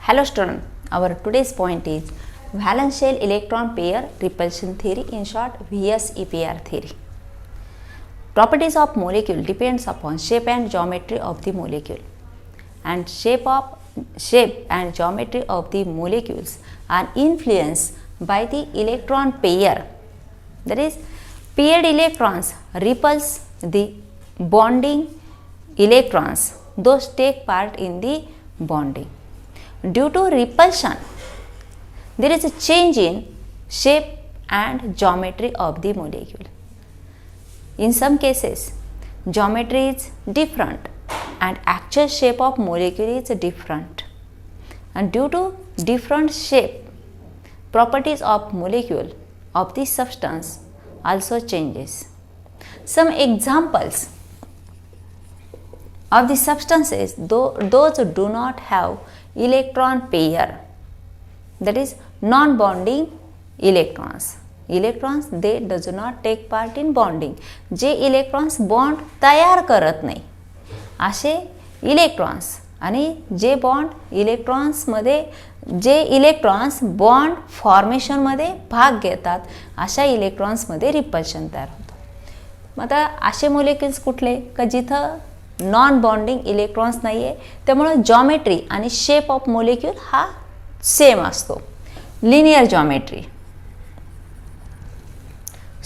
Hello student, our today's point is valence shell electron pair repulsion theory, in short VSEPR theory. Properties of molecule depends upon shape and geometry of the molecule, and shape and geometry of the molecules are influenced by the electron pair. That is, paired electrons repulse the bonding electrons, those take part in the bonding. Due to repulsion, there is a change in shape and geometry of the molecule. In some cases, geometry is different and actual shape of molecule is different. And due to different shape, properties of molecule of the substance also changes. Some examples of the substances, those do not have electron pair, that is non-bonding electrons. Electrons they does not take part in bonding. जे electrons bond तयार करत नाही असे electrons, आणि जे bond इलेक्ट्रॉन्समध्ये जे electrons bond फॉर्मेशनमध्ये भाग घेतात अशा इलेक्ट्रॉन्समध्ये रिपल्शन तयार होतं. मग आता असे मोलेक्युल्स कुठले का जिथं नॉन बॉन्डिंग इलेक्ट्रॉन्स नाही आहे, त्यामुळे जॉमेट्री आणि शेप ऑफ मोलेक्यूल हा सेम असतो. Linear geometry,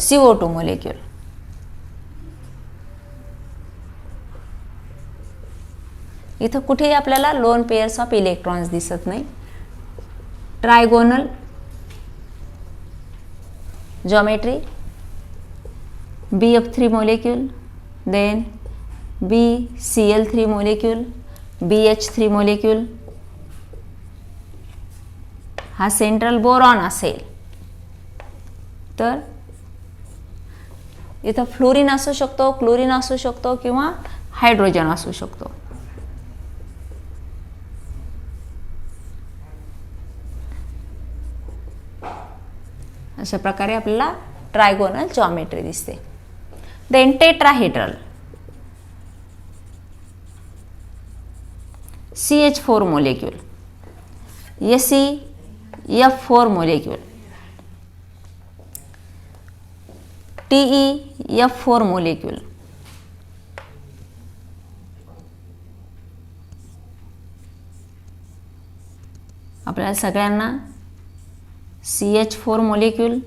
CO2 molecule. इथं कुठेही आपल्याला लोन पेयर्स ऑफ इलेक्ट्रॉन्स दिसत नाही. Trigonal geometry, BF3 molecule, then BCl3 molecule, BH3 molecule. हा सेंट्रल बोरॉन असेल तर इथं फ्लोरीन असू शकतो, क्लोरीन असू शकतो किंवा हायड्रोजन असू शकतो. अशा प्रकारे आपल्याला ट्रायगोनल जॉमेट्री दिसते. Then tetrahedral, CH4 molecule, SeF4 molecule, TeF4 molecule. आपल्याला सगळ्यांना CH4 मोलेक्यूल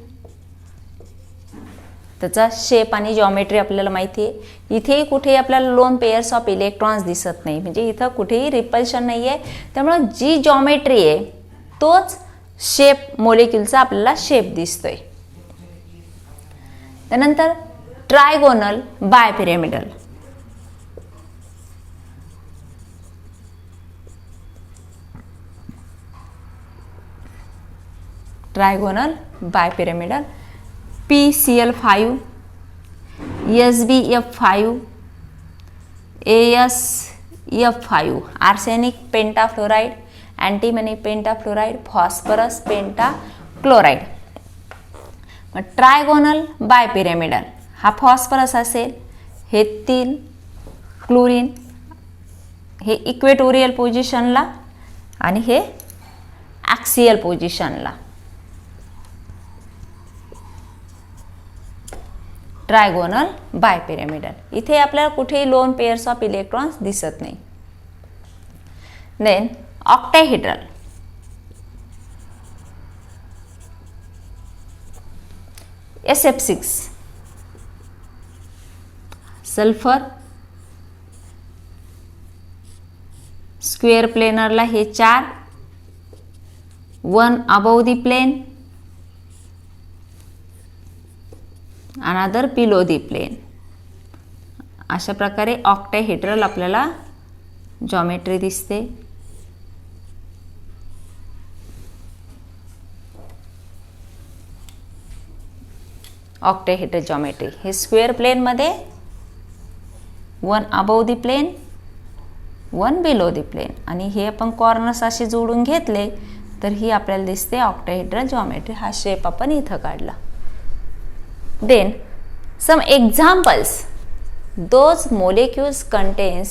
त्याचा शेप आणि जॉमेट्री आपल्याला माहिती आहे. इथेही कुठेही आपल्याला लोन पेयर्स ऑफ इलेक्ट्रॉन्स दिसत नाही, म्हणजे इथं कुठेही रिपल्शन नाही आहे. त्यामुळे जी जॉमेट्री आहे तोच शेप मोलेक्यूलचा आपल्याला शेप दिसतोय. त्यानंतर trigonal bipyramidal, trigonal bipyramidal, PCl5, SbF5, AsF5, arsenic pentafluoride, antimony pentafluoride, phosphorus pentachloride. मग ट्रायगोनल बायपिरॅमिडल हा फॉस्फरस असेल, हे 3 क्लोरीन, हे इक्वेटोरियल पोझिशनला आणि हे ॲक्सियल पोझिशनला. Trigonal bipyramidal. इथे आपल्याला कुठेही लोन पेयर्स ऑफ इलेक्ट्रॉन्स दिसत नाही. Then octahedral, SF6, sulphur. Square प्लेनरला हे 4, 1 above the plane, another below the plane. अशा प्रकारे ऑक्टाहेड्रल आपल्याला जॉमेट्री दिसते. ऑक्टाहेड्रल जॉमेट्री हे स्क्वेअर प्लेनमध्ये 1 above the plane, 1 below the plane, आणि हे आपण कॉर्नर्स असे जोडून घेतले तर ही आपल्याला दिसते ऑक्टाहेड्रल जॉमेट्री. हा शेप आपण इथं काढला. Then some examples, those molecules contains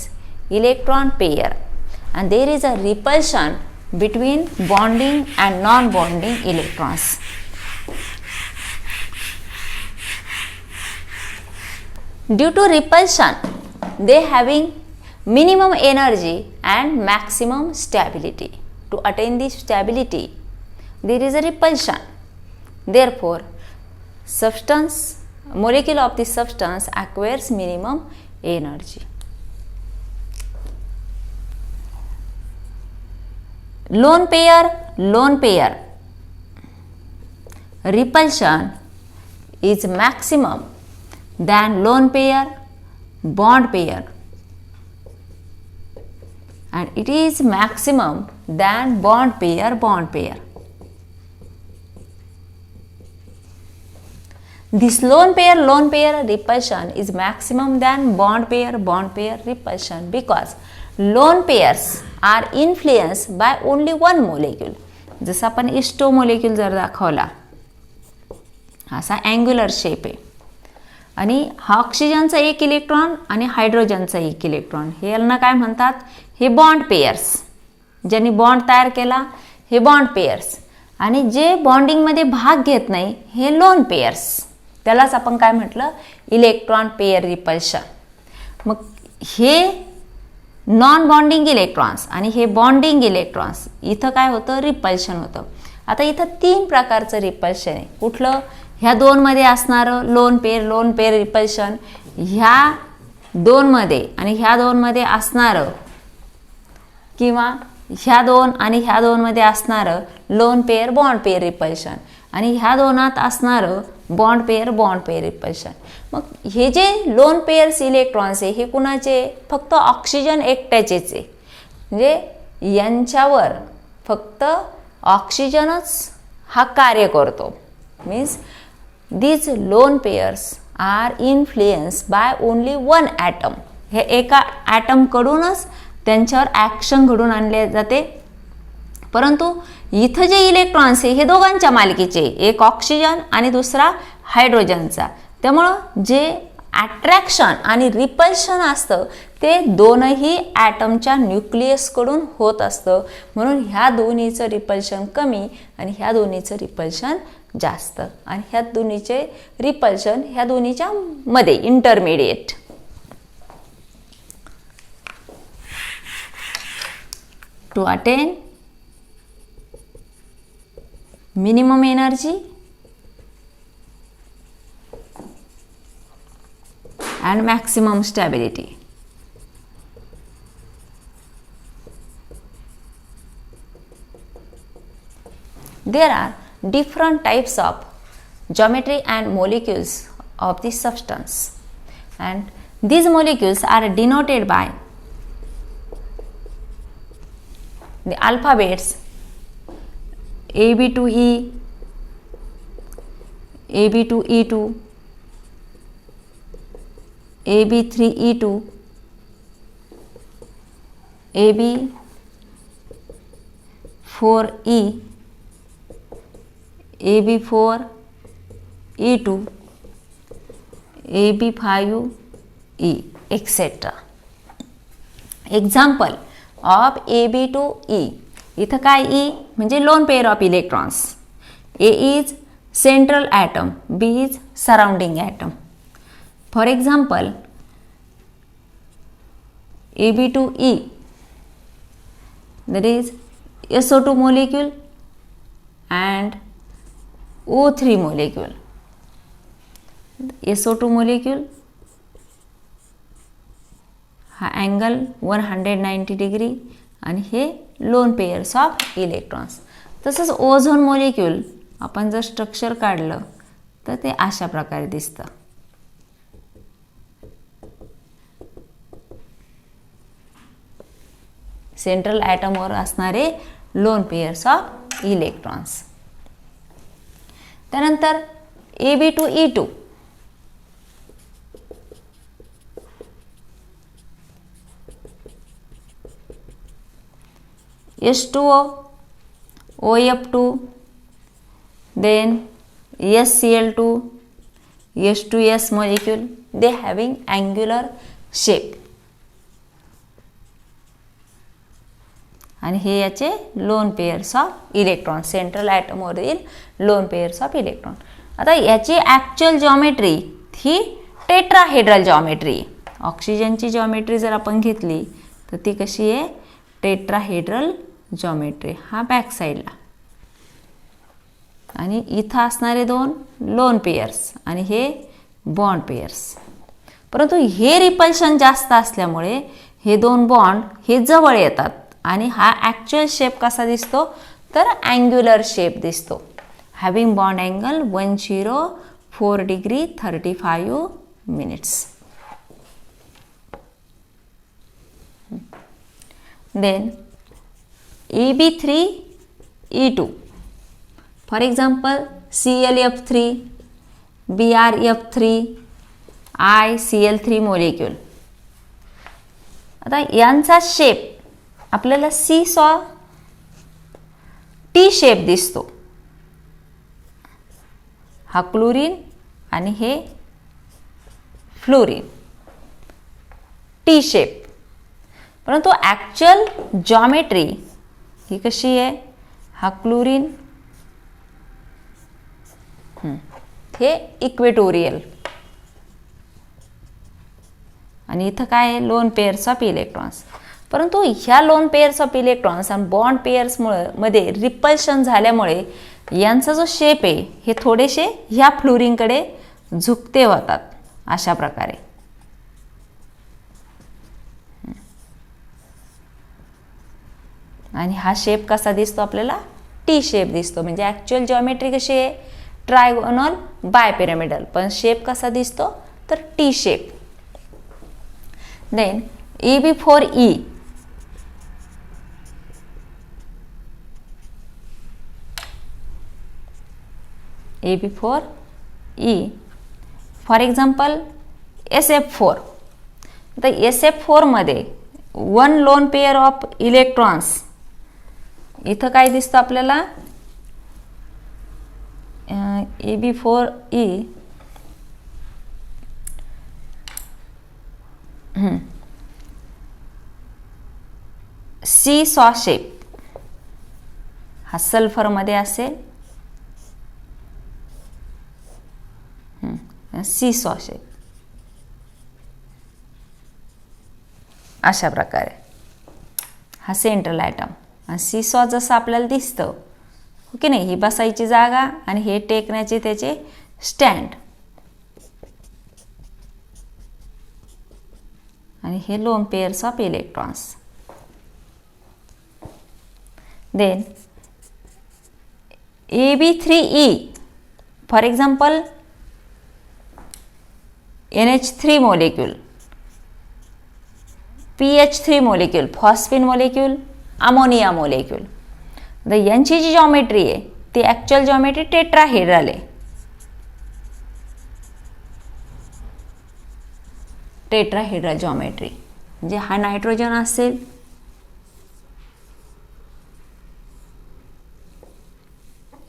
electron pair and there is a repulsion between bonding and non-bonding electrons. Due to repulsion, they having minimum energy and maximum stability. To attain this stability, there is a repulsion. Therefore, molecule of this substance acquires minimum energy. Lone pair repulsion is maximum than lone pair bond pair, and it is maximum than bond pair. This lone pair repulsion is maximum than bond pair repulsion because lone pairs are influenced by only one molecule. जसं आपण इस्टो molecule जर दाखवला, असा angular shape आहे आणि हा ऑक्सिजनचा एक इलेक्ट्रॉन आणि हायड्रोजनचा एक इलेक्ट्रॉन, हे यांना काय म्हणतात, हे बॉन्ड पेयर्स. ज्यांनी बॉन्ड तयार केला हे बॉन्ड पेयर्स, आणि जे बॉन्डिंगमध्ये भाग घेत नाही हे लोन पेयर्स. त्यालाच आपण काय म्हटलं, इलेक्ट्रॉन पेयर रिपल्शन. मग हे नॉन बॉन्डिंग इलेक्ट्रॉन्स आणि हे बॉन्डिंग इलेक्ट्रॉन्स, इथं काय होतं, रिपल्शन होतं. आता इथं 3 प्रकारचं रिपल्शन आहे. कुठलं, ह्या 2 मध्ये असणारं लोन पेयर रिपल्शन, ह्या 2 मध्ये आणि ह्या 2 मध्ये असणारं, किंवा ह्या 2 आणि ह्या 2 मध्ये असणारं lone pair bond pair repulsion, आणि ह्या 2 असणारं बॉन्ड पेयर रिपल्शन. मग हे जे लोन पेयर्स इलेक्ट्रॉन्स आहे हे कुणाचे, फक्त ऑक्सिजन एकट्याचेच आहे. म्हणजे यांच्यावर फक्त ऑक्सिजनच हा कार्य करतो. Means these lone pairs are influenced by only one atom. हे एका ॲटम कडूनच त्यांच्यावर ॲक्शन घडून आणले जाते. परंतु इथं जे इलेक्ट्रॉन्स आहे हे दोघांच्या मालकीचे, एक ऑक्सिजन आणि दुसरा हायड्रोजनचा. त्यामुळं जे अट्रॅक्शन आणि रिपल्शन असतं ते दोनही ॲटमच्या न्यूक्लियसकडून होत असतं. म्हणून ह्या दोन्हीचं रिपल्शन कमी आणि ह्या दोन्हीचं रिपल्शन जास्त, आणि ह्या दोन्हीचे रिपल्शन ह्या दोन्हीच्या मध्ये intermediate. To attain minimum energy and maximum stability. There are different types of geometry and molecules of this substance, and these molecules are denoted by the alphabets AB2E, AB2E2, AB3E2, AB4E, AB4E2, AB5E, etc. Example of AB2E. इथं काय, E म्हणजे lone pair of electrons. A is central atom, B is surrounding atom. For example AB2E, that is SO2 molecule and O3 molecule. SO2 molecule हा angle 190 degree आणि हे loan pairs of electrons. तसंच ozone molecule आपण जर structure काढलं तर ते अशा प्रकारे दिसतं. सेंट्रल ॲटमवर असणारे लोन पेयर्स ऑफ इलेक्ट्रॉन्स. त्यानंतर AB2E2. H2O, OF2, then SCl2, H2S molecule, they having angular shape. आणि हे याचे lone pairs of electron, central ॲटमवरील लोन पेअर्स ऑफ इलेक्ट्रॉन. आता याची ॲक्च्युअल जॉमेट्री ही टेट्राहेड्रल जॉमेट्री. ऑक्सिजनची जॉमेट्री जर आपण घेतली तर ती कशी आहे, टेट्राहेड्रल जॉमेट्री. हा बॅक साईडला आणि इथं असणारे 2 लोन पेअर्स आणि हे बॉन्ड पेअर्स. परंतु हे रिपल्शन जास्त असल्यामुळे हे 2 बॉन्ड हे जवळ येतात आणि हा ॲक्च्युअल शेप कसा दिसतो, तर अँग्युलर शेप दिसतो. Having bond angle 104 degree 35 minutes. Then EB3 E2, for example ClF3 BrF3 ICl3 molecule. आता यांचा शेप आपल्याला सीसॉ टी शेप दिसतो. हा क्लोरीन आणि हे फ्लोरीन, टी शेप. परंतु ॲक्च्युअल जॉमेट्री ही कशी आहे, हा क्लोरीन, हे इक्वेटोरियल आणि इथं काय आहे, लोन पेअर्स ऑफ इलेक्ट्रॉन्स. परंतु ह्या लोन पेअर्स ऑफ इलेक्ट्रॉन्स आणि बॉन्ड पेअर्समुळे मध्ये रिपल्शन झाल्यामुळे यांचा जो शेप आहे हे थोडेसे ह्या फ्लोरीनकडे झुकते होतात अशा प्रकारे. आणि हा शेप कसा दिसतो आपल्याला, टी शेप दिसतो. म्हणजे ॲक्च्युअल जॉमेट्री कशी आहे, ट्रायगोनल बायपिरामिडल, पण शेप कसा दिसतो, तर T shape. Then EB4E, EB4E for example SF4. तर SF4 मध्ये 1 लोन पेअर ऑफ इलेक्ट्रॉन्स, इथं काय दिसतं आपल्याला, EB4E सी सॉ शेप. हा सल्फरमध्ये असेल, सी सॉ शेप अशा प्रकारे. हा सेंट्रल ॲटम आणि सीसॉ जसं आपल्याला दिसतं, हो की नाही, ही बसायची जागा आणि हे टेकण्याचे त्याचे स्टँड आणि हे lone pairs of electrons. Then EB3E for example NH3 molecule, PH3 molecule, phosphine molecule, ammonia molecule. तर यांची जी जॉमेट्री आहे ती ॲक्च्युअल जॉमेट्री टेट्राहेड्रल आहे. टेट्राहेड्रल जॉमेट्री म्हणजे हा नायट्रोजन असेल,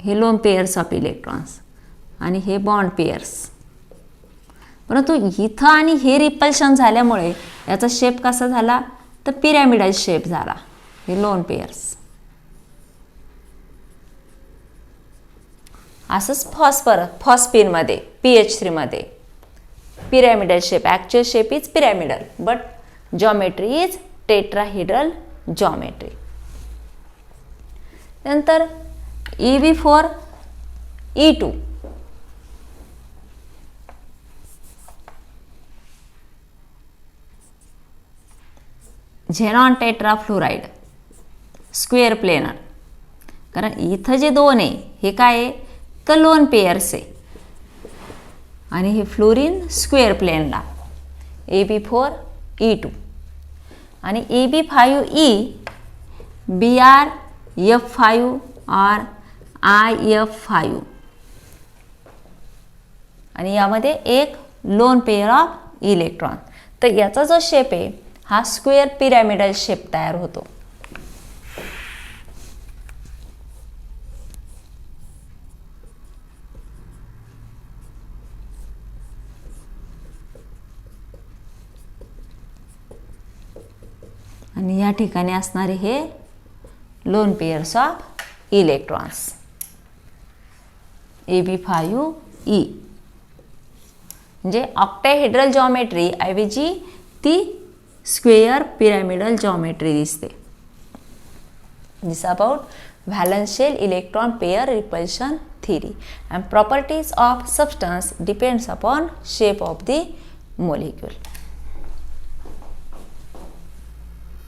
हे लोन पेअर्स ऑफ इलेक्ट्रॉन्स आणि हे बॉन्ड पेअर्स. परंतु इथं आणि हे रिपल्शन झाल्यामुळे याचा शेप कसा झाला, तर पिरॅमिडल शेप झाला. हे लोन पेअर्स. असंच फॉस्फिनमध्ये PH3 मध्ये pyramidal shape, actual shape is pyramidal but geometry is tetrahedral geometry. नंतर EB4E2, झेनॉन टेट्राफ्लोराईड स्क्वेअर प्लेनर. कारण इथं जे 2 आहे हे काय आहे, तर लोन पेअर्स आहे आणि हे फ्लोरीन स्क्वेअर प्लेनला, EB4E2. आणि EB5E BrF5 or IF5 आणि यामध्ये एक लोन पेअर ऑफ इलेक्ट्रॉन. तर याचा जो शेप आहे हा स्क्वेअर पिरॅमिडल शेप तयार होतो. आणि या ठिकाणी असणारे हे lone pairs of electrons. AB5E म्हणजे ऑक्टाहेड्रल जॉमेट्री ऐवजी ती स्क्वेअर पिरॅमिडल जॉमेट्री दिसते. This about valence shell electron pair repulsion theory and properties of substance depends upon shape of the molecule.